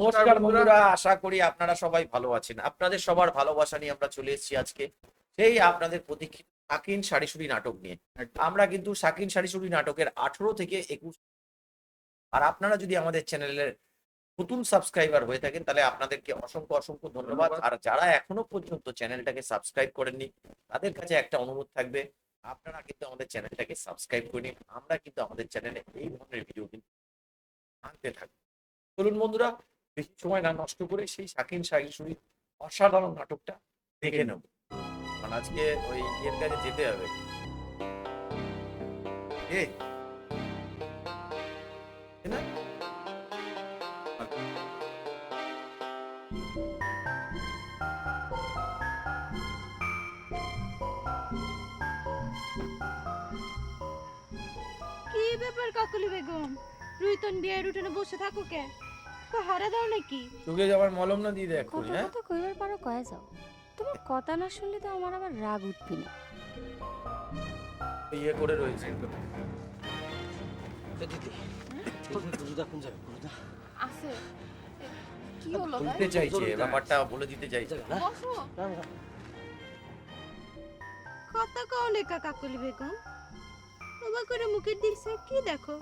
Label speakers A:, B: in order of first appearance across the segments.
A: নমস্কার বন্ধুরা, আশা করি আপনারা সবাই ভালো আছেন। আপনাদের সবার ভালোবাসা নিয়ে আমরা চলে এসেছি আজকে সেই আপনাদের প্রতীক্ষিত শাকিন শাড়িশুড়ি নাটক নিয়ে। আমরা কিন্তু শাকিন শাড়িশুড়ি নাটকের 18 থেকে 21, আর আপনারা যদি আমাদের চ্যানেলের নতুন সাবস্ক্রাইবার হয়ে থাকেন তাহলে আপনাদেরকে অসংখ্য অসংখ্য ধন্যবাদ। আর যারা এখনো পর্যন্ত চ্যানেলটাকে সাবস্ক্রাইব করেননি তাদের কাছে একটা অনুরোধ থাকবে, আপনারা কিন্তু আমাদের চ্যানেলটাকে সাবস্ক্রাইব করে নিন। আমরা কিন্তু আমাদের চ্যানেলে এই ধরনের ভিডিও কিন্তু আনতে থাকবো। চলুন বন্ধুরা, বেশি সময় না নষ্ট করে সেই শাকিন শাকিশুড়ির অসাধারণ নাটকটা দেখে নেব। কারণ আজকে ওই ইয়ের কাছে যেতে হবে। এ না,
B: কি ব্যাপার কাকুলি বেগম? রুইতন বিয়ের উঠোনে বসে থাকো কে? হারা দাও নাকি?
A: চোখে যাবার মলম না দিয়ে দেখ
C: কত
A: হ্যাঁ।
C: কথা কইবার পারো কয়ে যাও। তোমার কথা না শুনলে তো আমার আবার রাগ উঠবি না।
A: ইয়ে করে রয়েছে
B: আছে কি হলো ভাই?
A: বলতে চাইছে, ব্যাপারটা বলে দিতে চাইছে।
B: বসো। কথা কও লেখা কাকুলি বেগম। বাবা করে মুখের দিকে কি দেখো?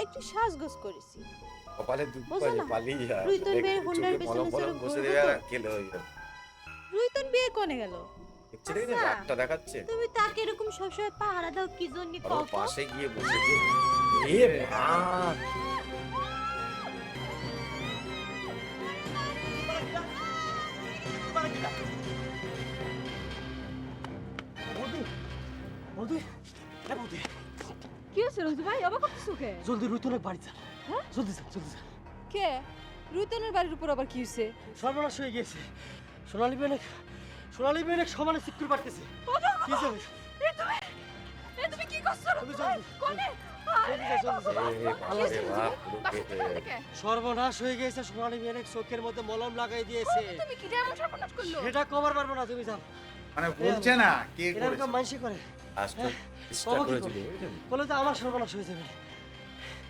B: একটু সাজগোজ করেছি।
A: কপালে দুঃখ
B: বোঝো
A: আছে
B: না?
A: পালিয়ে যা।
B: রুইতন
A: দেখ,
B: বের হুন্ডার
A: চোখে
B: পেছনে
A: মলম ফলম
B: চড়ে
A: বসে
B: ঘুরবো
A: দেবে
B: তো?
A: আর খেলে হয়ে যাবে।
B: রুইতন বিয়ে কোনে গেল?
A: দেখছে দেখে
B: আচ্ছা।
A: রাগটা দেখাচ্ছে।
B: তুমি তাকে এরকম সবসময় পাহারা দাও কি জন্য
A: আর
B: কও
A: ওর
B: তো?
A: পাশে গিয়ে বসেছে। এ মা,
B: কি হইছে রুজু ভাই? অবাক করতেছো কে?
D: জলদি রুইতনের বাড়ি যা।
B: হ্যাঁ?
D: জলদি যা, জলদি যা।
B: কে? রুইতনের বাড়ির উপর আবার কি হইছে?
D: সর্বনাশ হয়ে গিয়েছে। সোনালী বেনেক সমানে চিৎকুর পারতেছে। কি জানিস?
B: তুমি কি করছো
D: তুমি
B: রুজু ভাই?
D: জলদি।
B: কোনে?
D: জলদি যা, জলদি যা।
A: এ বাবা রে বাপ, পুরো কেটে।
D: সর্বনাশ হয়ে গিয়েছে। সোনালী বেনেক চোখের মধ্যে মলম লাগাই দিয়েছে।
B: তুমি কি এমন সর্বনাশ করলো?
D: সেটা কবার পারবো না, তুমি যাও।
E: মানে বলছে না কে
D: এরকম
E: করেছে।
D: মানসি করে
A: আজকে চেষ্টা
D: বাবা কি
A: করেছিল,
D: করে?
A: বুঝলেন?
D: বলে তো আমার সর্বনাশ হয়ে যাবে।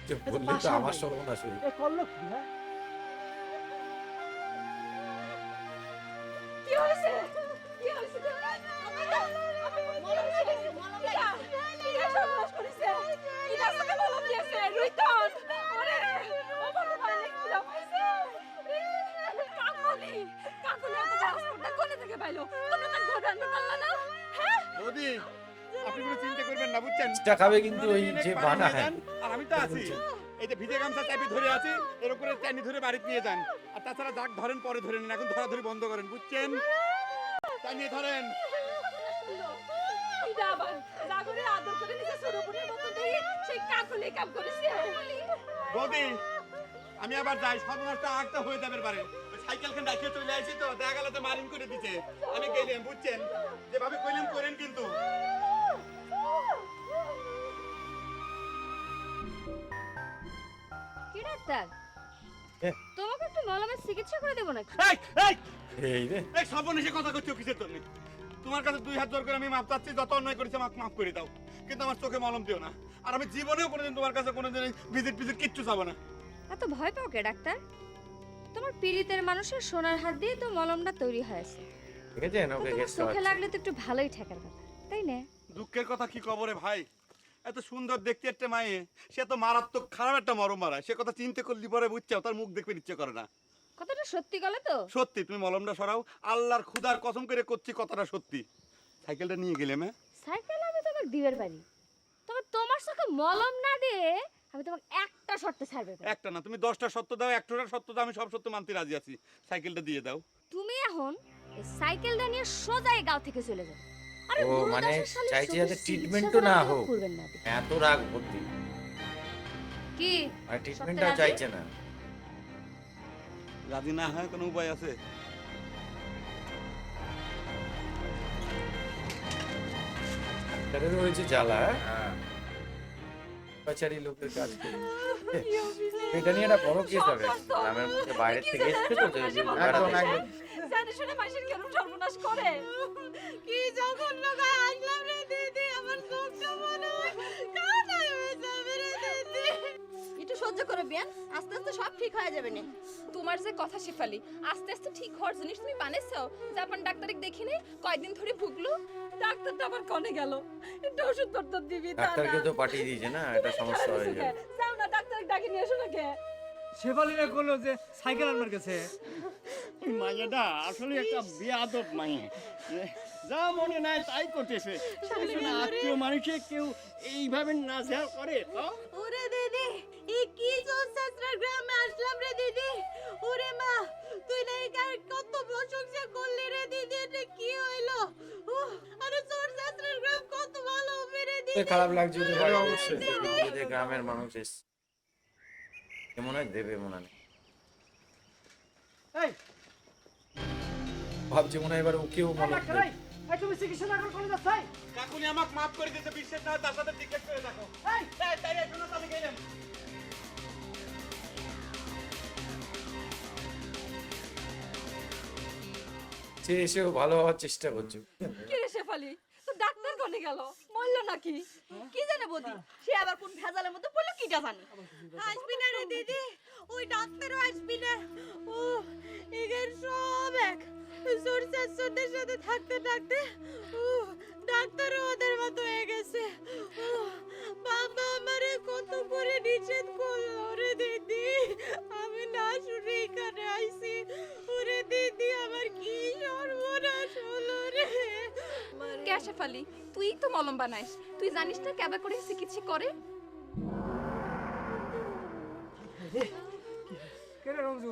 A: যে বললে তো আমার সর্বনাশ হয়ে
D: এ করলো কি? হ্যাঁ,
B: কি হইছে? কি হইছে? মলম লাগাইছে, মলম লাগাইছে। কি সর্বনাশ করেছে? কি রাস্তাকে মলম দিয়েছে? রুইতন! ওরে! ও বড় ভাই নাকি কি হইছে? কাকুলি! কাকুলি এত হাসপাতাল কোনে থেকে পাইলো? তোমরা তাকে ধরে আনতে পারলা না? হ্যাঁ?
E: বৌদি আপনি কোনো চিন্তা করবেন না বুঝছেন।
A: চেষ্টা খাবে কিন্তু ওই যে বানা হ্যাঁ।
E: আর আমি তো আছি। এই যে ভিজে গামছা চাপে ধরে আছি, এর উপরে চাইনি ধরে বাড়িতে নিয়ে যান। আর তাছাড়া যাক ধরেন পরে ধরে নিন, এখন ধরাধরি বন্ধ করেন বুঝছেন। চাইনি ধরেন।
B: এটা আবার জাগরে আদর করে নিজে সুরপুরের মতো দেই সেই কাকুলি কাম করেছে।
E: বৌদি আমি আবার যাই, সর্বনাশটা আগটা হয়ে যাবে পারে। ওই সাইকেলখান রাখিয়ে চলে আসি তো, দেখা গেল তো মারিন করে দিতে। আমি গেলাম বুঝছেন, যেভাবে কইলাম করেন কিন্তু।
C: কি ডাক্তার?
A: এ।
C: তোমাকে একটু মলমের চিকিৎসা করে দেবো নাকি?
E: এই এই
A: এই রে,
E: এই সর্বনেশে কথা করছো কিসের জন্য? তোমার কাছে দুই হাত জোর করে আমি মাপ চাচ্ছি, যত অন্যায় করেছে আমাকে মাফ করে দাও, কিন্তু আমার চোখে মলম দিও না। আর আমি জীবনেও কোনোদিন তোমার কাছে কোনোদিন ভিজিট কিচ্ছু চাবো না।
C: এত ভয় পাও কে ডাক্তার? তোমার পীড়িতের মানুষের সোনার হাত দিয়ে তো মলমটা তৈরি হয়েছে।
A: দেখেছেন
C: তো
A: ওকে
C: তোমার
A: গেস্ট
C: চোখে লাগলে তো একটু ভালোই ঠেকার কথা, তাই না?
E: দুঃখের কথা কি কবরে ভাই, এত সুন্দর দেখতে একটা মায়ে, সে তো মারাত্মক খারাপ একটা মরম মারায়। সে কথা চিন্তা করলি পরে বুঝছো, তার মুখ দেখতে ইচ্ছে করে না।
C: কথাটা সত্যি গলে তো?
E: সত্যি, তুমি মলমটা সরাও, আল্লাহর খুদার কসম করে করছি কথাটা সত্যি। সাইকেলটা নিয়ে গেলাম হ্যাঁ।
C: সাইকেল আমি তোমাকে দিবের পারি, তবে তোমার চোখে মলম না দিয়ে আমি তোমাকে একটা শর্তে ছাড়বে পারি।
E: একটা না, তুমি 10টা সত্য দাও, একটার সত্য দাও, আমি সব সত্য মানতে রাজি আছি। সাইকেলটা দিয়ে দাও।
C: তুমি এখন এই সাইকেলটা নিয়ে সোজা এই গাঁও থেকে চলে যাও। আরে
A: ও,
C: গুরুদাসের
A: মানে
C: শালীর
A: চাইছে
C: চোখের
A: যাতে
C: চিকিৎসা
A: ট্রিটমেন্টও না
C: করার
A: হোক।
C: করবেন না আপনি।
A: এত রাগ ভর্তি,
C: কি
A: আর ট্রিটমেন্টটাও
C: রাজি?
A: চাইছে না।
E: রাজি না হয় কোনো উপায় আছে?
A: ডাক্তারেরও হয়েছে জ্বালা, হ্যাঁ? বেচারি লোকের কাজ করে। এটা নিয়ে একটা বড় কেস হবে। গ্রামের মধ্যে বাইরে থেকে এসছে তো, যে
E: একদম একদম।
B: জানি শুনে মাসের কেন সর্বনাশ করে? কি জঘন্য গায়ে আসলাম রে দিদি, আমার চোখটা মনে হয় কানা হয়ে যাবে রে দিদি। একটু সহ্য করো বিয়ান, আস্তে আস্তে সব ঠিক হয়ে যাবে নে।
F: তোমার যে কথা শেফালি, আস্তে আস্তে ঠিক হওয়ার জিনিস তুমি বানাইছো। জাপান ডাক্তারিক দেখিনি কয়দিন ধরে ভুগলো, ডাক্তারটা আবার কনে গেল, একটা ওষুধ পত্র দিবি তা না।
A: ডাক্তারকে তো পাঠিয়ে দিয়েছে না, এটা সমস্যা হয়ে যাবে।
F: যাও না ডাক্তার ডাকি নিয়ে এসো না কে।
D: শেফালিরা করলো যে সাইকেল আনবার গেছে।
G: ওই মাইয়াটা আসলে একটা বেয়াদব মাইয়া, যা মনে নাই তাই করতেছে। আত্মীয় মানুষে কেউ এইভাবে নাজেহাল করে তো?
B: ওরে দিদি, এই কি সস্তার গ্রামে আসলাম রে দিদি। ওরে মা, তুই না এই গায়ের কত প্রশংসা করলি রে দিদি, এটা কি হইলো? আরে সস্তার গ্রাম কত ভালো হবে রে দিদি।
A: খারাপ লাগছে তো ভাই, অবশ্যই যে গ্রামের মানুষ এসে কেমন হয় দেবে মনে নেই,
D: এই
A: ভাবছি মনে হয় এবার ওকেও মনে
D: ডাক্তার, এই তুমি চিকিৎসা না করে কোনে যাচ্ছ?
E: কাকুলি আমাকে মাফ করে দিতে, বিশ্বাস না হয় তার সাথে জিজ্ঞেস করে দেখো।
D: এই
E: তাই শোনো তো, আমি গেলাম।
A: সে এসেও ভালো হওয়ার চেষ্টা করছে।
F: কি রে শেফালি, তো ডাক্তার কনে গেল, মরলো নাকি?
B: কি জানে বদি, সে আবার কোন ভেজালের মধ্যে পড়লো কিটা জানি। আসবি না রে দিদি, ওই ডাক্তারও আসবি না। ও এগের সব এক সরষের সাথে থাকতে থাকতে ডাক্তারও ওদের মতো হয়ে গেছে। বাবা আমারে কত করে নিষেধ করলো রে দিদি, আমি না শুনে এখানে আইছি। ওরে দিদি, আমার কি সর্বনাশ হলো রে।
F: কে শেফালি, তুই তো মলম বানাইস, তুই জানিস না কেবা করে চিকিৎসা করে?
D: কে রে রঞ্জু,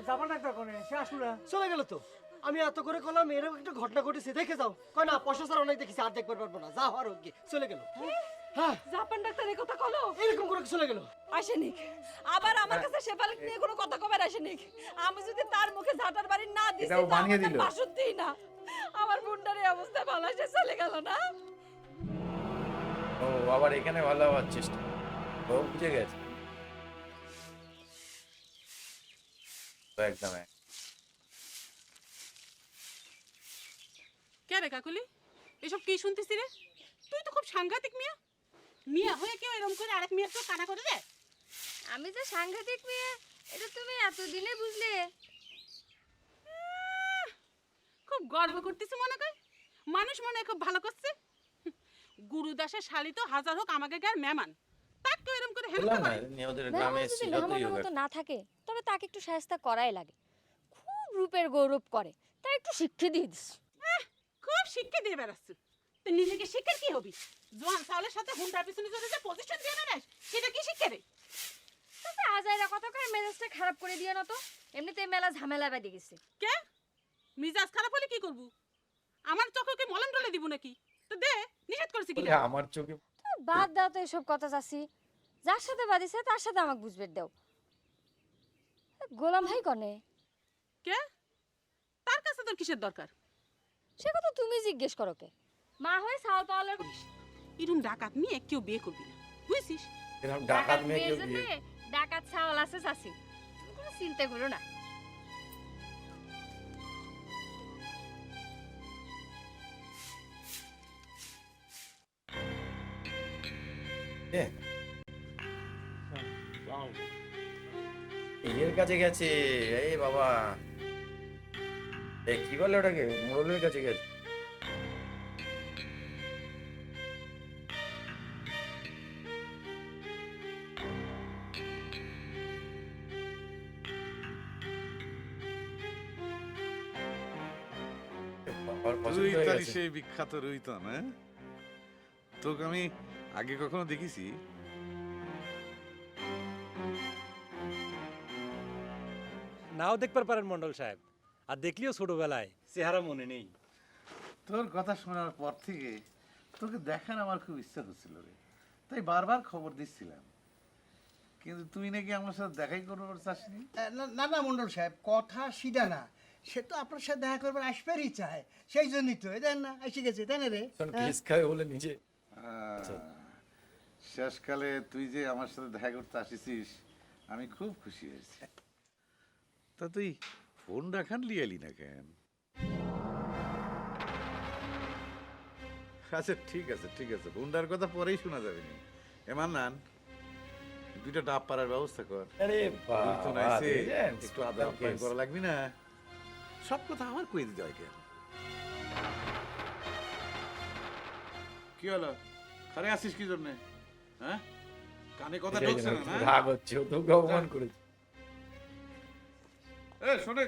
D: জাপান ডাক্তার কোনে? সে আসলো না, চলে গেল তো। আমি এত করে কলাম এরকম একটা ঘটনা ঘটেছে, দেখে যাও। কয় না পয়সা ছাড়া অনেক দেখেছি, আর দেখবার পারবো না, যা হওয়ার হোক গিয়ে। চলে গেল। হ্যাঁ,
F: জাপান ডাক্তার এই কথা কলো?
D: এরকম করে চলে গেল।
F: আসেনিক আবার আমার কাছে শেফালিক নিয়ে কোনো কথা কবার আসেনিক। আমি যদি তার মুখে ঝাঁটার বাড়ি না দিছি,
A: এটাও বানিয়ে দিল।
F: বাসুতেই না। আমার বোনটার এই অবস্থা ভালো এসে চলে গেল না।
A: ও আবার এখানে ভালো হওয়ার চেষ্টা, ও বুঝে গেছে তো একদম এক।
H: কে রে কাকুলি, এসব কি শুনতেছি রে? তুই তো খুব সাংঘাতিক মিয়া। মিয়া হয়ে কেউ এরকম করে আরেক মিয়ার তো কানা করে দেয়?
C: আমি যে সাংঘাতিক মেয়ে এটা তুমি এতদিনে বুঝলে?
H: খুব গর্ব করতেছি মনে কর, মানুষ মনে হয় খুব ভালো করছে। গুরুদাসের শালি তো হাজার হোক আমাকে গায়ের মেহমান, তার তো এরকম করে হেল্প
A: বললাম না
H: করে।
A: ওদের
C: মেহমান
A: গ্রামে
C: যদি
A: ছিল তো
C: মেহমানের
A: yoga।
C: মতো না থাকে তবে তাকে একটু সাহায্য করাই লাগে। খুব রূপের গৌরব করে, তাই একটু শিক্ষা দিয়ে দিস।
H: খুব শিক্ষা দিয়ে বেড়াচ্ছ, তুই নিজেকে শিক্ষার কি হবি? জোয়ান চাউলের সাথে হুন্ডার পিছনে চলে যে পজিশন দিয়ে বেড়াস, সেটা কি শিক্ষা রে?
C: তাতে আজাইরা কত করে মেজাজটা খারাপ করে দিয়ে না তো, এমনিতেই মেলা ঝামেলা বেঁধে গেছে।
H: কে মিজাজ খারাপ হলে কি করবো? আমার চোখে কি মলম টলে দিব নাকি? তো দে, নিষেধ করছি কি?
A: বলে আমার চোখে
C: তো বাদ দাও তো এসব কথা চাচ্ছি, যার সাথে বাদিছে তার সাথে আমাকে বুঝবে দাও। গোলাম ভাই কনে?
H: কে? তার কাছে তোর কিসের দরকার?
C: সে কথা তুমি জিজ্ঞেস করো কে? মা হয়ে সাওয়াল পাওয়ালের
H: এরকম ডাকাত মেয়ে কেউ বিয়ে করবি না, বুঝছিস?
A: এরকম ডাকাত মেয়ে কেউ
C: মেয়ের
A: বিয়ে
C: জন্যে ডাকাত সাওয়াল আছে চাচি, তুমি কোনো চিন্তা করো না।
A: এ, এর কাছে গেছে। এই বাবা, কি বলে ওটাকে, মোড়লের কাছে গেছে। বাবার পছন্দ
I: রুই
A: হয়ে
I: তারি
A: গেছে।
I: সেই বিখ্যাত রুইতন, হ্যাঁ? তোকে আমি আগে কখনো দেখেছি?
J: নাও দেখতে পারেন মন্ডল সাহেব, আর দেখলিও ছোটবেলায় চেহারা মনে নেই।
I: তোর কথা শোনার পর থেকে তোকে দেখার আমার খুব ইচ্ছা হচ্ছিল রে, তাই বারবার খবর দিচ্ছিলাম। কিন্তু তুই নাকি আমার সাথে দেখাই করবার চাসনি।
G: না না মন্ডল সাহেব, কথা সিধা না, সে তো আপনার সাথে দেখা করবার আসবেরই চায়, সেই জন্যই তো দেন না এসে গেছে, তাই না রে?
A: শোন, কিস খাবে বলে নিজে
I: শেষকালে তুই যে আমার সাথে দেখা করতে আসিস আমি খুব খুশি হয়েছি। তা তুই ফোন রাখান লিয়ালি না কেন? আচ্ছা ঠিক আছে ঠিক আছে, ফোনটার কথা পরেই শোনা যাবে নি। এমান নান দুইটা ডাব পাড়ার ব্যবস্থা কর।
A: আরে
I: তো
A: বাবা,
I: নাইছে,
A: দেখলেন?
I: একটু আদর আপ্যায়ন করা লাগবি না? সব কথা আমার কই দিতে হয় কেন? কি হলো, খারে আসিস কি জন্যে? হ্যাঁ, কানে কথা
A: এটাই
I: ঢুকছে
A: জন্য
I: না?
A: একটু
I: না?
A: রাগ হচ্ছে, ও তোকে অপমান করেছে।
I: শোনে,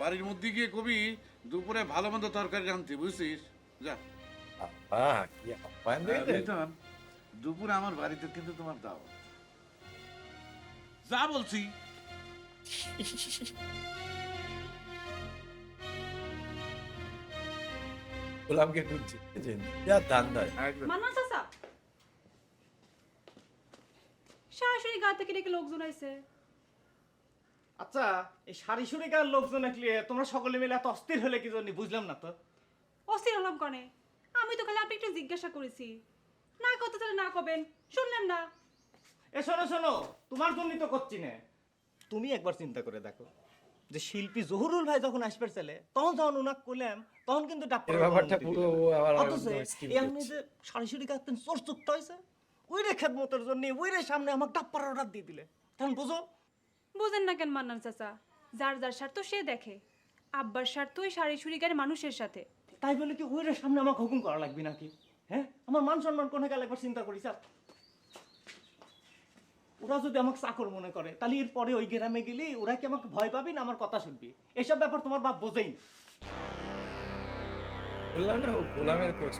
I: বাড়ির মধ্যে গিয়ে কবি দুপুরে ভালো মন্দ তরকারি রাঁধতে, বুঝছিস? যা।
A: বাবা, কি আপ্যায়ন দেখলেন?
I: রিতন, দুপুরে আমার বাড়িতে কিন্তু তোমার দাও। যা বলছি।
A: গোলামকে খুঁজছে, যা ধান্দায়।
B: মান্না চাচা, শাশুড়ি গা থেকে ডেকে লোকজন আইছে।
G: আচ্ছা, এই সারি সুরি গার লোকজন দেখলে তোমরা সকলে মিলে এত অস্থির হলে কি জন্য বুঝলাম না তো।
B: অস্থির হলাম কনে? আমি তো খালি আপনি একটু জিজ্ঞাসা করেছি, না কত তাহলে না কবেন, শুনলেন না?
G: এ শোনো শোনো, তোমার জন্যই তো করছি না। তুমি একবার চিন্তা করে দেখো যে শিল্পী জহুরুল ভাই যখন আসবার চলে তখন যখন উনাক করলাম তখন কিন্তু
A: এর ব্যাপারটা পুরো আবার scheme
G: এমনি যে সারি গাতেন চোর চুক্ত হয়েছে ওই রে খেদমতের জন্য ওই রে সামনে আমাকে ডাপ্পার অর্ডার দিয়ে দিলে, তখন বুঝো।
B: বুঝেন না কেন মান্নান চাচা? যার যার স্বার্থ সে দেখে, আব্বার স্বার্থ ওই শাড়ি ছুরি গায়ে মানুষের সাথে।
G: তাই বলে কি ওই রে সামনে আমাকে হুকুম করা লাগবে নাকি? হ্যাঁ, আমার মান সম্মান কোনে গেলে একবার চিন্তা করি স্যার। ওরা যদি আমাকে চাকর মনে করে তাহলে এর পরে ওই গ্রামে গেলে ওরা কি আমাকে ভয় পাবি না আমার কথা শুনবি? এসব ব্যাপার তোমার বাপ বোঝেই না।
A: বললাম না, ও গোলামের কোচ।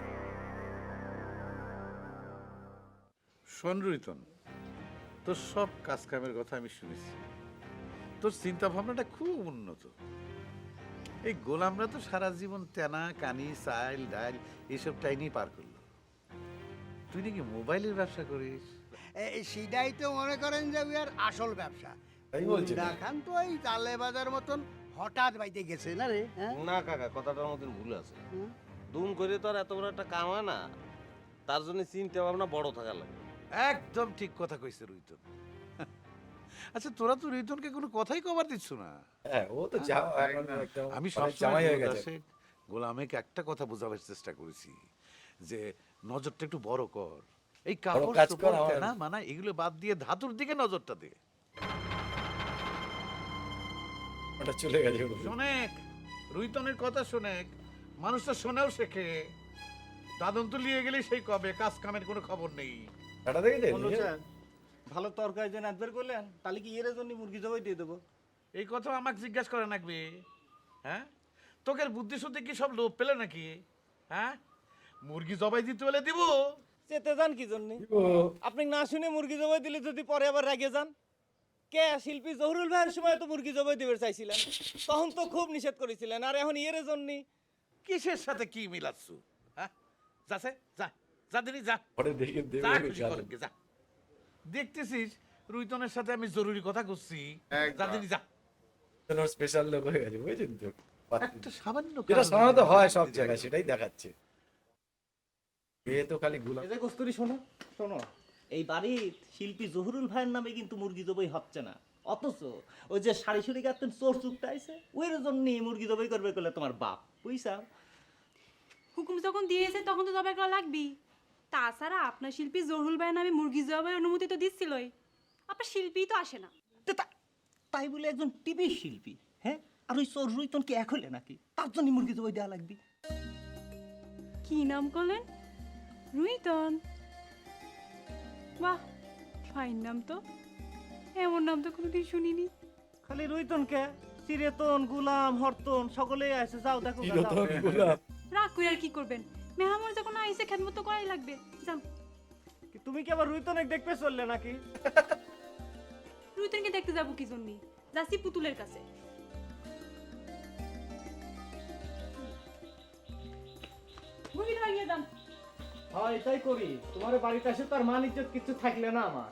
I: শোন রিতন, তোর সব কাজ কামের কথা আমি শুনেছি, তোর চিন্তা ভাবনাটা খুব উন্নত। এই গোলামরা তো সারা জীবন তেনা কানি চাইল ডাইল এসব টাইনি পার করলো, তুই নাকি মোবাইলের ব্যবসা করিস?
K: সেটাই তো মনে করেন যে আর আসল ব্যবসা।
A: তাই বলছি না।
K: দেখান তো এই তালে বাজার মতন হঠাৎ বাইতে গেছে না রে, হ্যাঁ?
L: না কাকা, কথাটার মধ্যে ভুল আছে। দুম করে তো আর এত বড় একটা কাম হয় না, তার জন্য চিন্তা ভাবনা বড় থাকা লাগে।
I: একদম ঠিক কথা কইছে রুইতন। আচ্ছা, তোরা তো রুইতনকে কোনো কথাই কবার দিচ্ছ না।
A: হ্যাঁ, ও তো এখন একদম
I: আমি
A: অনেক
I: সব
A: জামাই হয়ে গেছে।
I: গোলামেকে একটা কথা বোঝাবার চেষ্টা করেছি যে নজরটা একটু বড় কর, এই
A: বড়
I: কাপড়
A: কাজ কর,
I: চোপড়
A: আমার-
I: তেনা মানা এগুলো বাদ দিয়ে ধাতুর দিকে নজরটা দে।
A: ওটা চলে গেছে।
I: শোনেক, রুইতনের কথা শোনেক, মানুষ তো শোনেও শেখে। দাদন তো লিয়ে গেলে সেই কবে, কাজ কামের কোনো খবর নেই।
A: এটা দেখেছেন?
G: বলো স্যার, ভালো তরকারি যে নাচবার করলেন তাহলে কি এর জন্য মুরগি জবাই দিয়ে দেবো?
I: এই কথা আমাকে জিজ্ঞাসা করে নাকবে? হ্যাঁ, তোকে বুদ্ধি শুদ্ধি কি সব লোভ পেলে নাকি? হ্যাঁ, মুরগি জবাই দিতে বলে দিব?
G: চেতে যান কি জন্য? আপনি না শুনে মুরগি জবাই দিলে যদি পরে আবার রেগে যান? কে শিল্পী জহুরুল ভাইয়ের সময় তো মুরগি জবাই দিতে চাইছিলেন, তখন তো খুব নিষেধ করেছিলেন, আর এখন এর জন্য
I: কিসের সাথে কি মিলাচ্ছ? হ্যাঁ, যাচ্ছে যা, যা দিনি যা,
A: পরে দেখে দেবে
I: যা খুশি করেন গে, যা। দেখতেছিস রুইতনের সাথে আমি জরুরি কথা করছি, যা দিনি যা।
A: স্পেশাল লোক হয়ে গেছে, বুঝেছেন তো?
I: একটা সামান্য
A: যেটা
I: কারণে
A: সাধারণত হয় সব
I: দিদি
A: জায়গায়,
I: রাখে।
A: সেটাই দেখাচ্ছে। এ তো খালি গোলাম।
G: এই যে কস্তুরি শোনো শোনো, এই বাড়ির শিল্পী জহুরুল ভাইয়ের নামে কিন্তু মুরগি জবাই হচ্ছে না, অথচ ওই যে সারি সুরি কাটতেন চোর চুপটা আইছে ওই জন্যই মুরগি জবাই করবে বলে তোমার বাপ, বুঝছা?
B: হুকুম যখন দিয়েছে তখন তো জবাই করা লাগবেই। তাছাড়া আপনার শিল্পী জহুরুল ভাইয়ের নামে মুরগি জবাইয়ের অনুমতি তো দিচ্ছিলই, আপনার শিল্পী তো আসে না।
G: তাই বলে একজন টিভি শিল্পী, হ্যাঁ, আর ওই চোর রুইতন কি এক হলে নাকি তার জন্য মুরগি জবাই দেওয়া লাগবে?
B: কি নাম করলেন? রুইতন? বাহ, ফাইন নাম তো, এমন নাম তো কোনোদিন শুনিনি।
G: খালি রুইতন কে, চিরেতন গুলাম হরতন সকলেই আছে, যাও দেখো গা, যাও।
B: রাগ করে আর কি করবেন? মেহমান যখন আইসে খেদমত তো করাই লাগবে, যান।
G: তুমি কি আবার রুইতনে দেখতে চললে নাকি?
B: রুইতনকে দেখতে যাবো কি জন্য? যাচ্ছি পুতুলের কাছে। মুরগি ধরে নিয়ে যান।
G: হ্যাঁ, এটাই করি। তোমার বাড়িতে এসে তার মান ইজ্জত কিছু থাকলে না আমার।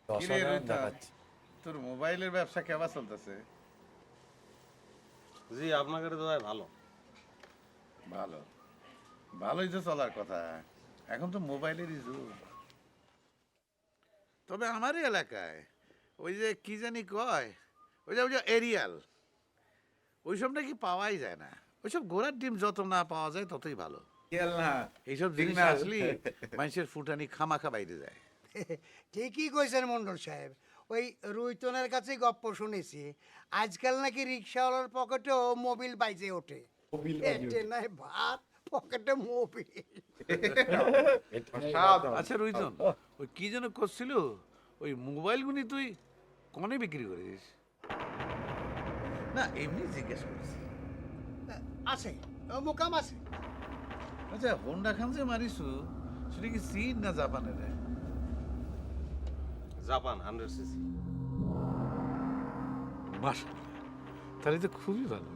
I: কি রে রুইতন, তোর মোবাইলের ব্যবসা কেমন চলতেছে?
L: জি, আপনাকে তো ভাই ভালো।
I: ভালো, ভালোই তো চলার কথা, এখন তো মোবাইলেরই যুগ। তবে আমারই এলাকায় ওই যে কি জানি কয়, ওই যে এরিয়াল, ওইসব নাকি পাওয়াই যায় না। ওইসব ঘোড়ার ডিম যত না পাওয়া যায় ততই ভালো। এইসব দিন না আসলি মানুষের ফুটানি খামাখা বাইরে যায়।
K: ঠিকই কইছেন মন্ডল সাহেব, ওই রুইতনের কাছে গপ্প শুনেছি আজকাল নাকি রিক্সাওয়ালার পকেটেও মোবিল বাইজে ওঠে। পেটে নাই ভাত, পকেটে মোবিল।
I: আচ্ছা রুইতন, ওই কি যেন করছিল, ওই মোবাইলগুলি তুই কনে বিক্রি করিস? না এমনি জিজ্ঞেস করছি।
K: আছে, মোকাম আছে।
I: আচ্ছা হোন্ডা খান যে মারিসু, সেটা কি চীন না জাপানের?
L: Japan 100cc।
I: মাশাআল্লাহ, তাহলে তো খুবই ভালো।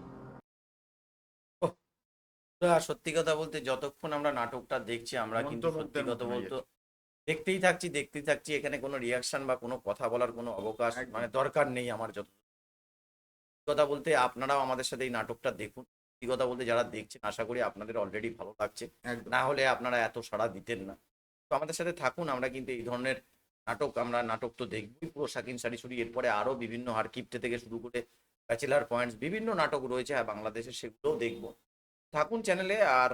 A: সত্যি কথা বলতে যতক্ষণ আমরা নাটকটা দেখছি আমরা কিন্তু সত্যি কথা বলতে দেখতেই থাকছি, এখানে কোনো রিয়াকশন বা কোনো কথা বলার কোনো অবকাশ মানে দরকার নেই আমার। যত কথা বলতে আপনারাও আমাদের সাথে এই নাটকটা দেখুন। সত্যি কথা বলতে যারা দেখছেন আশা করি আপনাদের অলরেডি ভালো লাগছে, না হলে আপনারা এত সাড়া দিতেন না। তো আমাদের সাথে থাকুন, আমরা কিন্তু এই ধরনের নাটক তো দেখবই, পুরো শাকিন শাড়িশুড়ি, এরপরে আরো বিভিন্ন হারকিপ্টে থেকে শুরু করে ব্যাচেলার পয়েন্টস বিভিন্ন নাটক রয়েছে বাংলাদেশে, সেগুলোও দেখবো। থাকুন চ্যানেলে। আর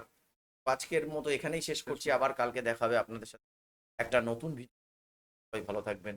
A: আজকের মতো এখানেই শেষ করছি, আবার কালকে দেখা হবে আপনাদের সাথে একটা নতুন ভিডিও। সবাই ভালো থাকবেন।